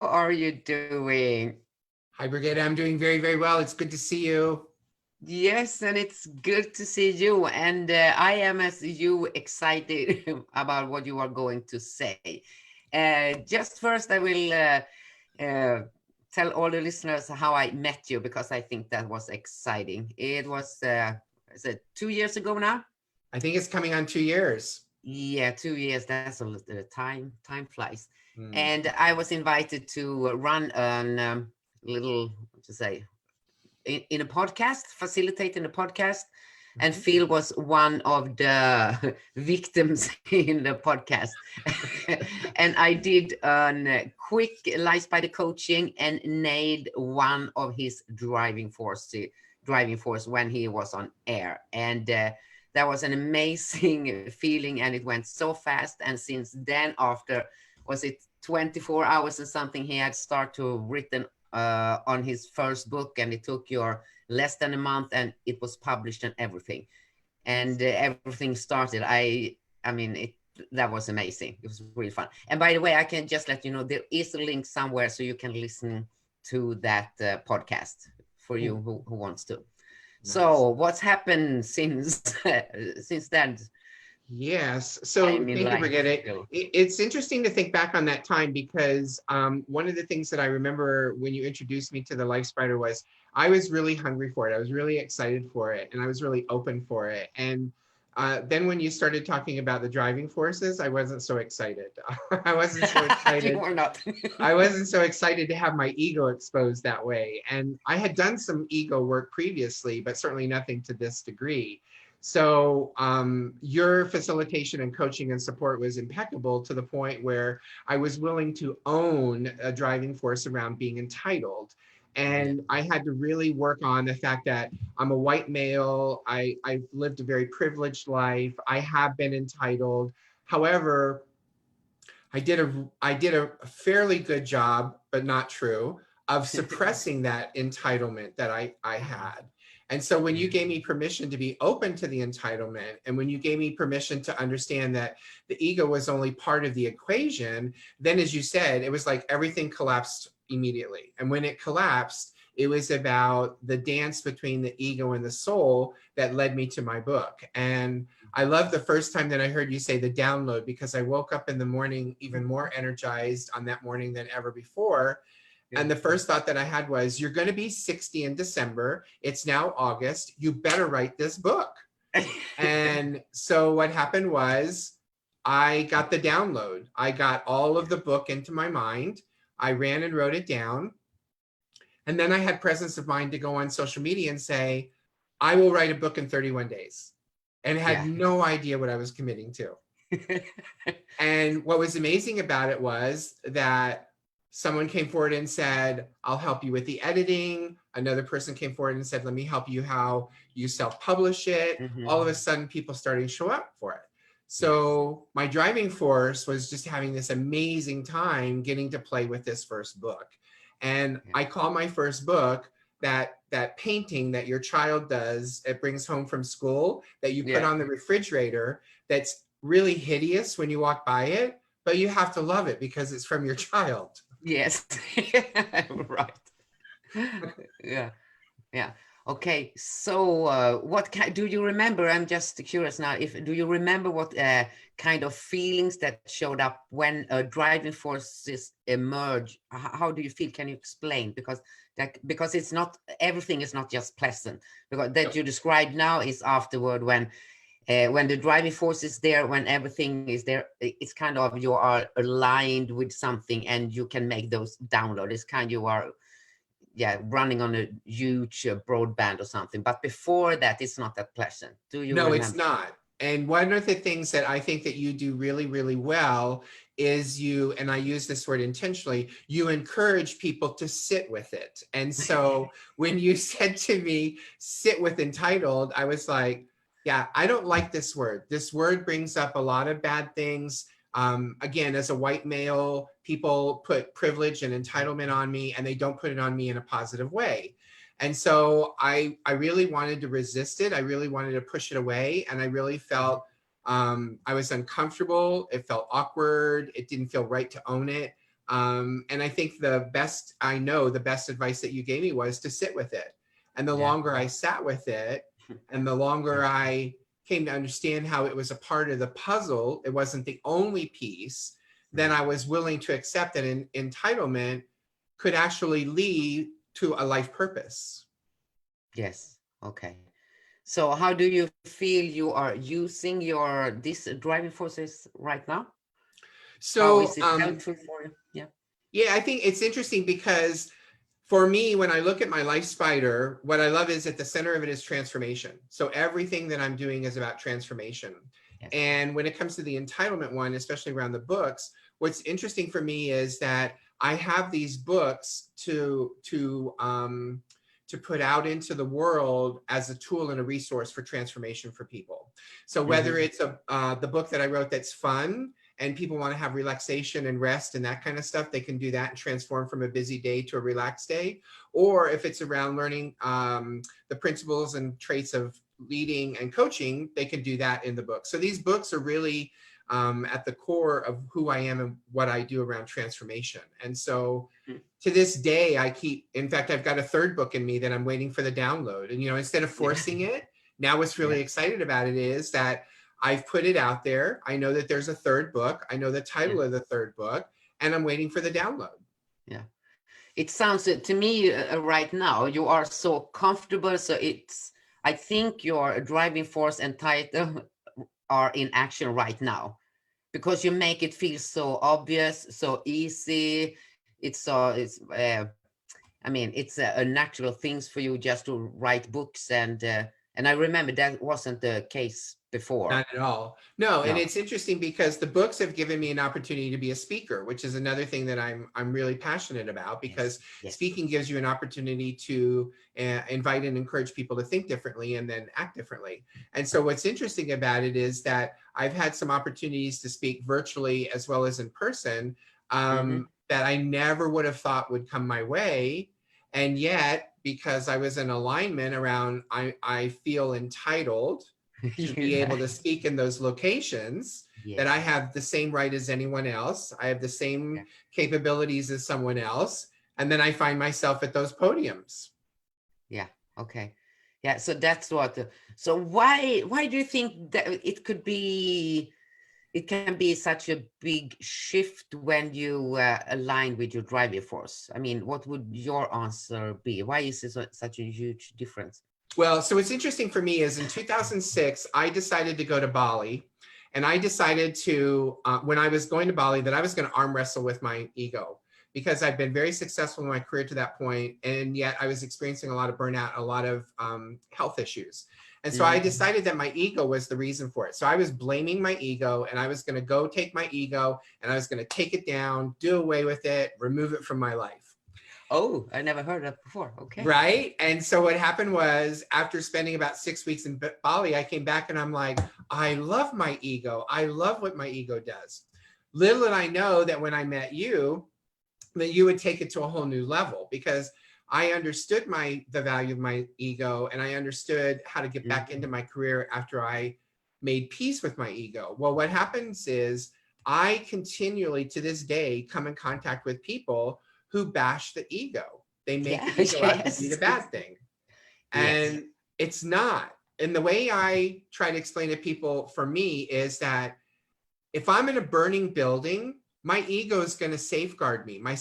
How are you doing? Hi, Brigitte. I'm doing very, very well. It's good to see you. Yes, and it's good to see you. And I am, as you, excited about what you are going to say. Just first, I will uh, tell all the listeners how I met you because I think that was exciting. It was, is it 2 years ago now? I think it's coming on 2 years. Yeah, 2 years. That's a lot. Time flies. Hmm. And I was invited to run an little, what to say, in a podcast, facilitating a podcast, and Mhm. Phil was one of the victims in the podcast. And I did a quick life spider coaching and nailed one of his driving force when he was on air. And that was an amazing feeling, and it went so fast. And since then, after was it 24 hours and something, he had started to written on his first book, and it took your less than a month, and it was published and everything. And everything started. I mean, it that was amazing. It was really fun. And by the way, I can just let you know there is a link somewhere so you can listen to that podcast for you Ooh, who wants to. nice. So what's happened since since that Yes. So time in thank you, life, Brigitte. Phil? It's interesting to think back on that time because one of the things that I remember when you introduced me to the Life Spider was I was really hungry for it. I was really excited for it, and I was really open for it. And then when you started talking about the driving forces, I wasn't so excited. I wasn't so You excited. were not. I wasn't so excited to have my ego exposed that way. And I had done some ego work previously, but certainly nothing to this degree. So your facilitation and coaching and support was impeccable to the point where I was willing to own a driving force around being entitled. Yeah. And I had to really work on the fact that I'm a white male. I've lived a very privileged life. I have been entitled. However, I did a fairly good job, but not true, of suppressing that entitlement that I had. And so when Yeah. you gave me permission to be open to the entitlement, and when you gave me permission to understand that the ego was only part of the equation, then as you said, it was like everything collapsed immediately. And when it collapsed, it was about the dance between the ego and the soul that led me to my book. And I love the first time that I heard you say the download because I woke up in the morning even more energized on that morning than ever before. Yeah. And the first thought that I had was, you're going to be 60 in December. It's now August. You better write this book. And so what happened was I got the download. I got all of the book into my mind. I ran and wrote it down. And then I had presence of mind to go on social media and say, I will write a book in 31 days, and had Yeah. no idea what I was committing to. And what was amazing about it was that someone came forward and said, I'll help you with the editing. Another person came forward and said, let me help you how you self-publish it. Hmm. All of a sudden, people started to show up for it. Yes. So my driving force was just having this amazing time getting to play with this first book. And Yeah. I call my first book that painting that your child does, it brings home from school, that you put Yeah. on the refrigerator, that's really hideous when you walk by it, but you have to love it because it's from your child. Yes. Right. Yeah. Yeah. Okay. So, what do you remember? I'm just curious now. If do you remember what kind of feelings that showed up when driving forces emerge? How do you feel? Can you explain? Because it's not everything is not just pleasant. Because that you described now is afterward when the driving force is there, when everything is there, it's kind of you are aligned with something and you can make those download. It's kind you are, yeah, running on a huge broadband or something. But before that, it's not that pleasant. Do you No, it's remember? not. And one of the things that I think that you do really, really well is you, and I use this word intentionally, you encourage people to sit with it. And so when you said to me, sit with entitled, I was like, yeah, I don't like this word. This word brings up a lot of bad things. Again, as a white male, people put privilege and entitlement on me, and they don't put it on me in a positive way. And so I really wanted to resist it. I really wanted to push it away. And I really Mhm. felt I was uncomfortable. It felt awkward. It didn't feel right to own it. And I think the best advice that you gave me was to sit with it. And the Yeah. longer I sat with it, and the longer I came to understand how it was a part of the puzzle, it wasn't the only piece, then I was willing to accept that entitlement could actually lead to a life purpose. Yes. Okay. So how do you feel you are using these driving forces right now? How is So it helpful for you? Yeah. yeah, I think it's interesting because for me, when I look at my life spider, what I love is at the center of it is transformation. So everything that I'm doing is about transformation. Yes. And when it comes to the entitlement one, especially around the books, what's interesting for me is that I have these books to put out into the world as a tool and a resource for transformation for people. So whether it's the book that I wrote that's fun, and people want to have relaxation and rest and that kind of stuff, they can do that and transform from a busy day to a relaxed day. Or if it's around learning the principles and traits of leading and coaching, they can do that in the book. So these books are really at the core of who I am and what I do around transformation. And so to this day, in fact, I've got a third book in me that I'm waiting for the download. And, instead of forcing it, now what's really excited about it is that I've put it out there. I know that there's a third book. I know the title of the third book, and I'm waiting for the download. Yeah. It sounds to me right now, you are so comfortable. So I think your driving force and title are in action right now because you make it feel so obvious, so easy. It's a natural things for you just to write books. And I remember that wasn't the case before. Not at all. No, and it's interesting because the books have given me an opportunity to be a speaker, which is another thing that I'm really passionate about, because speaking gives you an opportunity to invite and encourage people to think differently and then act differently. And so what's interesting about it is that I've had some opportunities to speak virtually as well as in person that I never would have thought would come my way. And yet, because I was in alignment around, I feel entitled to be able to speak in those locations, that I have the same right as anyone else. I have the same capabilities as someone else. And then I find myself at those podiums. Yeah. Okay. Yeah. So that's so why do you think that it can be such a big shift when you align with your driving force? I mean, what would your answer be? Why is it such a huge difference? Well, so what's interesting for me is in 2006, I decided to go to Bali, and I decided to, when I was going to Bali, that I was going to arm wrestle with my ego, because I've been very successful in my career to that point, and yet I was experiencing a lot of burnout, a lot of health issues. And so I decided that my ego was the reason for it. So I was blaming my ego, and I was going to go take my ego and I was going to take it down, do away with it, remove it from my life. Oh, I never heard that before. Okay. Right. And so what happened was, after spending about 6 weeks in Bali, I came back and I'm like, I love my ego. I love what my ego does. Little did I know that when I met you, that you would take it to a whole new level, because I understood the value of my ego, and I understood how to get back into my career after I made peace with my ego. Well, what happens is I continually to this day come in contact with people who bash the ego. They make the ego out to be the bad thing. And it's not. And the way I try to explain to people, for me, is that if I'm in a burning building, my ego is going to safeguard me. My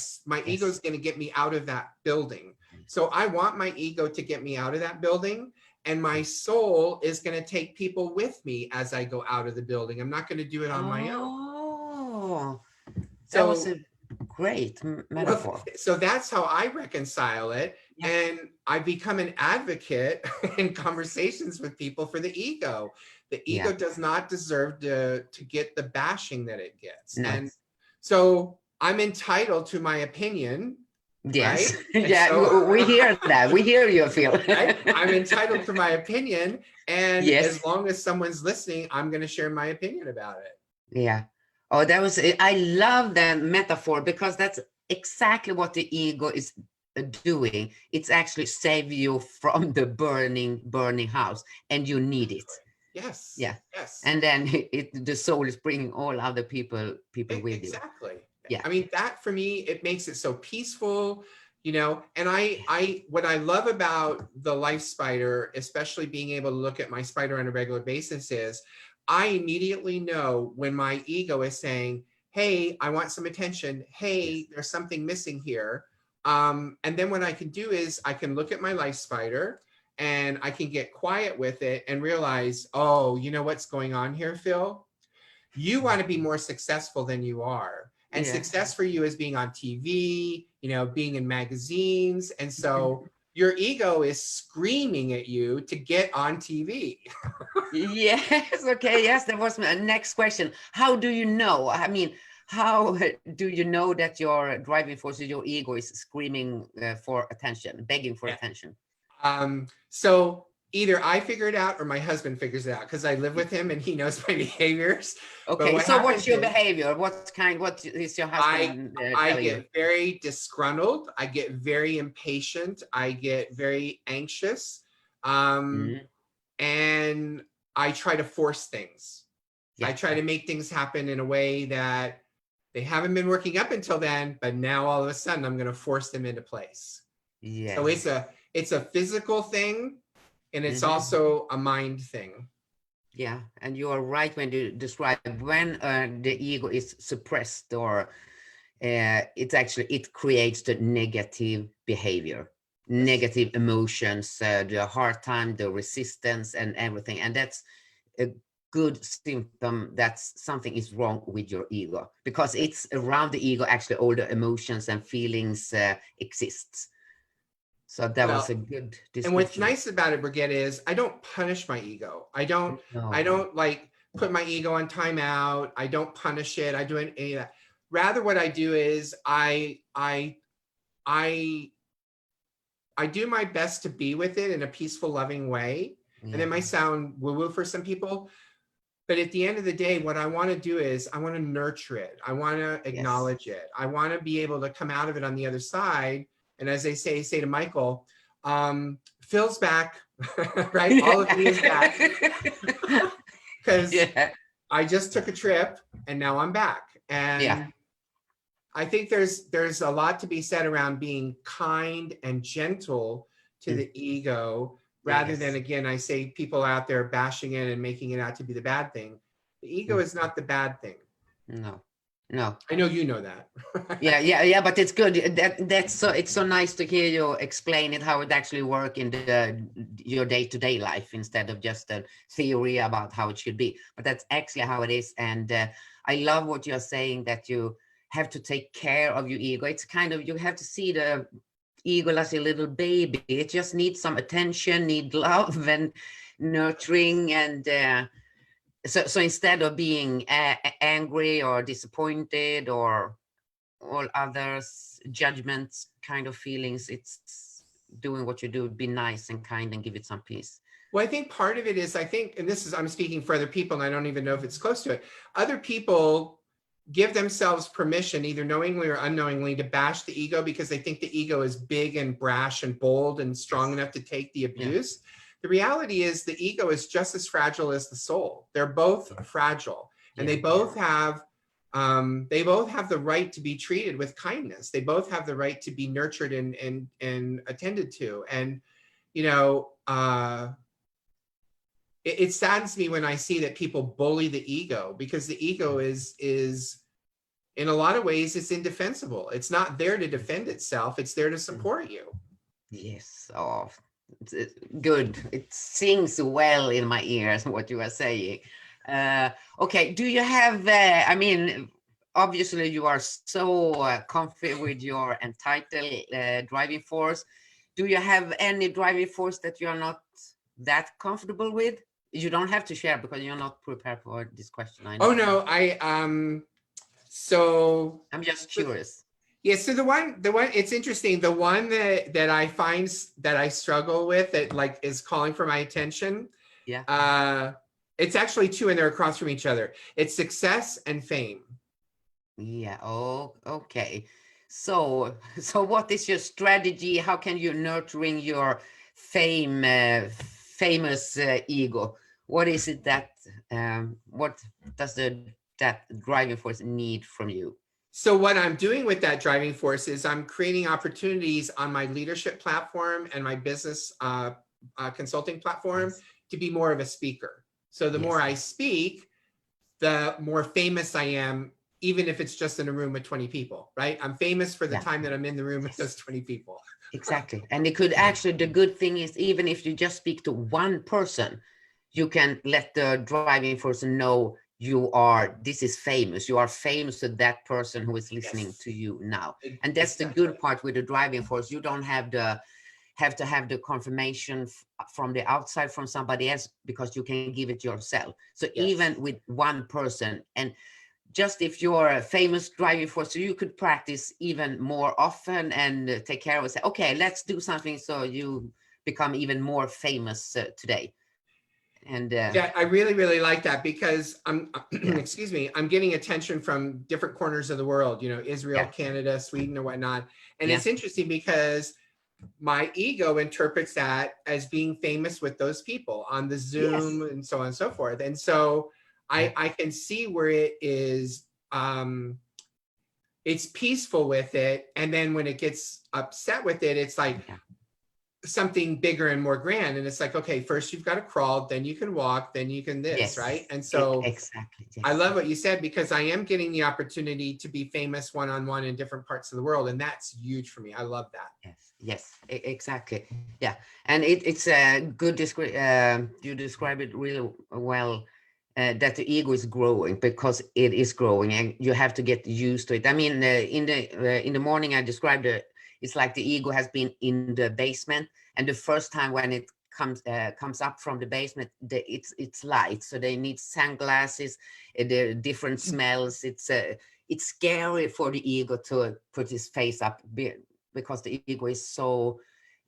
ego is going to get me out of that building. So I want my ego to get me out of that building. And my soul is going to take people with me as I go out of the building. I'm not going to do it on my own. Oh, so that was a great metaphor. Well, so that's how I reconcile it. And I become an advocate in conversations with people for the ego. The ego does not deserve to get the bashing that it gets. And so I'm entitled to my opinion. Yes. Right? So, we hear that. We hear you, Phil. Right? I'm entitled to my opinion. And as long as someone's listening, I'm going to share my opinion about it. Yeah. Oh, I love that metaphor, because that's exactly what the ego is doing. It's actually save you from the burning house, and you need it. Yes. Yeah. Yes. And then the soul is bringing all other people with you. Exactly. Yeah. I mean, that for me, it makes it so peaceful, you know. And what I love about the Life Spider, especially being able to look at my spider on a regular basis, is I immediately know when my ego is saying, hey, I want some attention. Hey, Yes. there's something missing here. And then what I can do is I can look at my Life Spider and I can get quiet with it and realize, oh, you know what's going on here, Phil? You want to be more successful than you are. And Yeah. success for you is being on TV, you know, being in magazines. And so your ego is screaming at you to get on TV. Yes. Okay. Yes. That was my next question. How do you know? I mean, how do you know that your driving force, your ego, is screaming for attention, begging for Yeah. attention? So either I figure it out or my husband figures it out because I live with him and he knows my behaviors. But Okay. what So what's happens your is behavior? What is your husband I telling you? get very disgruntled. I get very impatient. I get very anxious. Mhm. And I try to force things. I Yeah. try to make things happen in a way that they haven't been working up until then, but now all of a sudden I'm going to force them into place. So Yes. it's a physical thing and it's Mhm. also a mind thing. Yeah, and you are right when you describe when the ego is suppressed, or it creates the negative behavior, Yes. negative emotions, the hard time, the resistance, and everything. And that's a good symptom that something is wrong with your ego, because it's around the ego actually all the emotions and feelings exists. So that was Well, a good and what's description. nice about it, Brigitte, is I don't punish my ego. I No. don't like put my ego on timeout. I don't punish it. I do any of that. Rather, what I do is I do my best to be with it in a peaceful, loving way. And Yeah. it might sound woo-woo for some people, but at the end of the day, what I want to do is I want to nurture it. I want to Yes. acknowledge it. I want to be able to come out of it on the other side. And as they say to Michael, Phil's back, right? All of me is back because Yeah. I just took a trip and now I'm back. Yeah. And I think there's a lot to be said around being kind and gentle to Mm. the ego rather than, Yes. again, I say people out there bashing it and making it out to be the bad thing. The ego Mm. is not the bad thing. No. No. I know you know that. Yeah, but it's good. That's so, it's so nice to hear you explain it, how it actually work in your day-to-day life, instead of just a theory about how it should be. But that's actually how it is. And I love what you're saying, that you have to take care of your ego. It's kind of, you have to see the ego as a little baby. It just needs some attention, need love and nurturing. And so instead of being angry or disappointed or all others judgments kind of feelings, it's doing what you do, be nice and kind and give it some peace. Well, I think part of it is, I think, and this is, I'm speaking for other people and I don't even know if it's close to it. Other people give themselves permission, either knowingly or unknowingly, to bash the ego because they think the ego is big and brash and bold and strong enough to take the abuse. The reality is the ego is just as fragile as the soul. They're both fragile, and they both have the right to be treated with kindness. They both have the right to be nurtured and attended to. And you know, it saddens me when I see that people bully the ego, because the ego is in a lot of ways it's indefensible. It's not there to defend itself. It's there to support you. Yes. Oh, it's good. It sings well in my ears what you are saying. Okay, do you have I mean, obviously you are so comfy with your entitled driving force. Do you have any driving force that you're not that comfortable with? You don't have to share because you're not prepared for this question, I know. Oh no, so I'm just curious. yeah, so the one it's interesting. The one that I find that I struggle with, that like is calling for my attention. Yeah. It's actually two, and they're across from each other. It's success and fame. Yeah. Oh, okay. So what is your strategy? How can you nurturing your famous ego? What is it that what does that driving force need from you? So what I'm doing with that driving force is I'm creating opportunities on my leadership platform and my business consulting platform Yes. to be more of a speaker. So the Yes. more I speak, the more famous I am, even if it's just in a room with 20 people, right? I'm famous for the Yeah. time that I'm in the room with Yes. those 20 people. Exactly. And it could actually, the good thing is, even if you just speak to one person, you can let the driving person know this is famous. You are famous to that person who is listening to you now. And that's the Exactly. good part with the driving force. You don't have to have the confirmation from the outside from somebody else, because you can give it yourself. So Yes. even with one person, and just if you're a famous driving force, so you could practice even more often and take care of it. Say, okay, let's do something so you become even more famous today. And Yeah, I really, really like that, because I'm, yeah, excuse me, I'm getting attention from different corners of the world, you know, Israel, yeah, Canada, Sweden, or whatnot. And yeah, it's interesting because my ego interprets that as being famous with those people on the yes, Zoom and so on and so forth. And so yeah, I can see where it is, it's peaceful with it. And then when it gets upset with it, it's like yeah, something bigger and more grand. And it's like, okay, first you've got to crawl, then you can walk, then you can this, right? yes, And so exactly, I yes, love what you said, because I am getting the opportunity to be famous one-on-one in different parts of the world. And that's huge for me. I love that. yes, yes, exactly, yeah. And it's a good you describe it really well. That the ego is growing, because it is growing, and you have to get used to it. I mean, in the morning I described it. It's like the ego has been in the basement, and the first time when it comes up from the basement, it's light, so they need sunglasses, the different smells. It's scary for the ego to put his face up, because the ego is so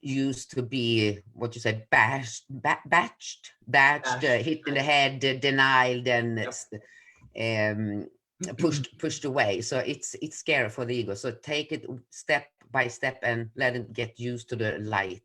used to be, what you said, bashed, Ash, hit in the right? head, denied, and Yep. um, pushed away. So it's scary for the ego. So take it step by step and let it get used to the light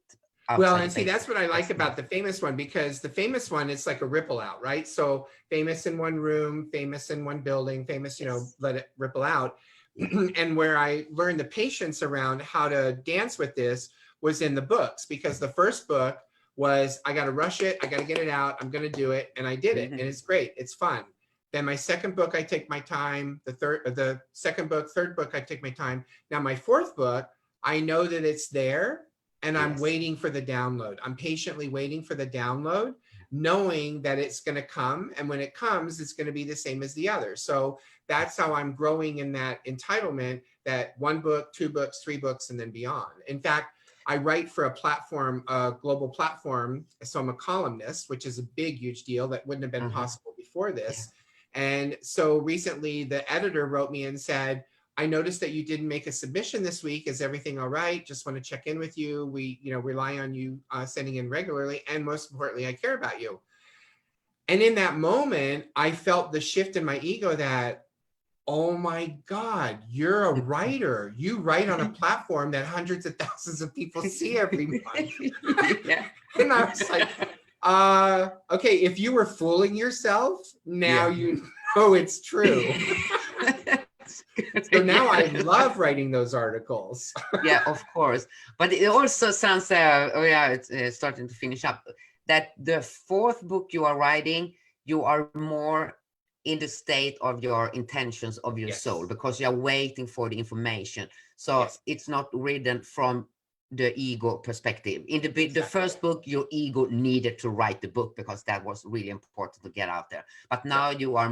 Well, outside the and see, that's basement. what I like That's about the famous one, because the famous one, it's like a ripple out, right? So famous in one room, famous in one building, famous, you know, yes, let it ripple out. yeah, And where I learned the patience around how to dance with this was in the books, because the first book was, I got to rush it, I got to get it out, I'm going to do it. And I did it. And it's great. It's fun. Then my second book, I take my time. The second book, third book, I take my time. Now my fourth book, I know that it's there, and I'm yes, waiting for the download. I'm patiently waiting for the download, knowing that it's going to come. And when it comes, it's going to be the same as the other. So that's how I'm growing in that entitlement, that one book, two books, three books, and then beyond. In fact, I write for a platform, a global platform. So I'm a columnist, which is a big, huge deal that wouldn't have been uh-huh, possible before yeah, this. And so recently the editor wrote me and said, I noticed that you didn't make a submission this week. Is everything all right? Just want to check in with you. We, you know, rely on you sending in regularly. And most importantly, I care about you. And in that moment, I felt the shift in my ego that, oh my God, you're a writer. You write on a platform that hundreds of thousands of people see every month. yeah, And I was like, okay, if you were fooling yourself, now yeah. you know it's true. So now I Yes. love writing those articles. Yeah, of course. But it also sounds, oh yeah, it's starting to finish up, that the fourth book you are writing, you are more in the state of your intentions of your soul, Yes, because you're waiting for the information. So yes, it's not written from the ego perspective. In the exactly. first book, your ego needed to write the book, because that was really important to get out there. But now Yep. you are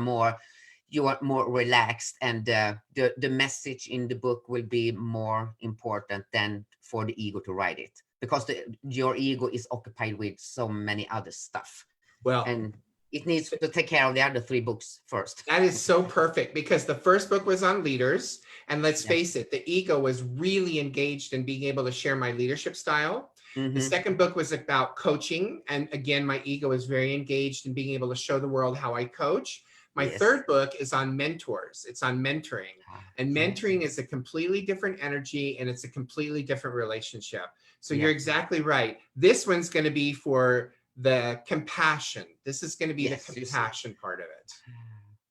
more relaxed, and the message in the book will be more important than for the ego to write it, because your ego is occupied with so many other stuff, Well, and it needs to take care of the other three books first. that is so perfect, because the first book was on leaders. And let's Yeah. face it, the ego was really engaged in being able to share my leadership style. The Mm-hmm. second book was about coaching. And again, my ego is very engaged in being able to show the world how I coach. My Yes. third book is on mentors. It's on mentoring. And Yes. mentoring is a completely different energy, and it's a completely different relationship. So you're Yeah. exactly right. This one's going to be for the compassion. This is going to be the Yes. You see. compassion part of it.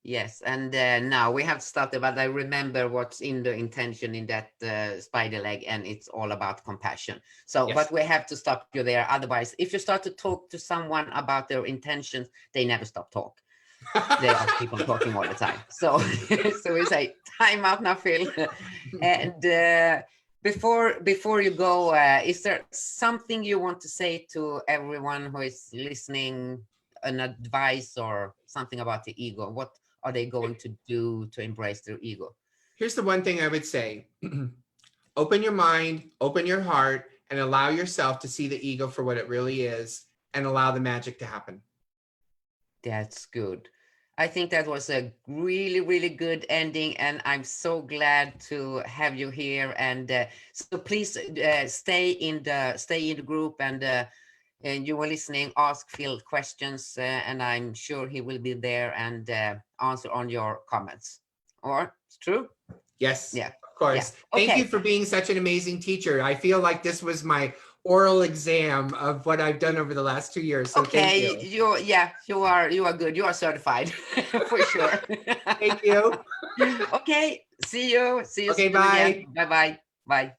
Yes, and now we have started, but I remember what's in the intention in that spider leg, and it's all about compassion. So, Yes. but we have to stop you there. Otherwise, if you start to talk to someone about their intentions, they never stop talk. They are keep on talking all the time. So, so we say, time out now, Phil. And before you go, is there something you want to say to everyone who is listening, an advice or something about the ego? What are they going to do to embrace their ego? Here's the one thing I would say. Open your mind, open your heart, and allow yourself to see the ego for what it really is, and allow the magic to happen. That's good. I think that was a really, really good ending, and I'm so glad to have you here. And so please stay in the group, and you were listening. Ask Phil questions, and I'm sure he will be there and answer on your comments. Or it's true? Yes, Yeah. of course. Yeah. Thank you Okay. for being such an amazing teacher. I feel like this was my oral exam of what I've done over the last 2 years. So thank Okay. you. You are good. You are certified for sure. Thank you. Okay. See you. See you Okay, soon again. bye. Bye bye. Bye.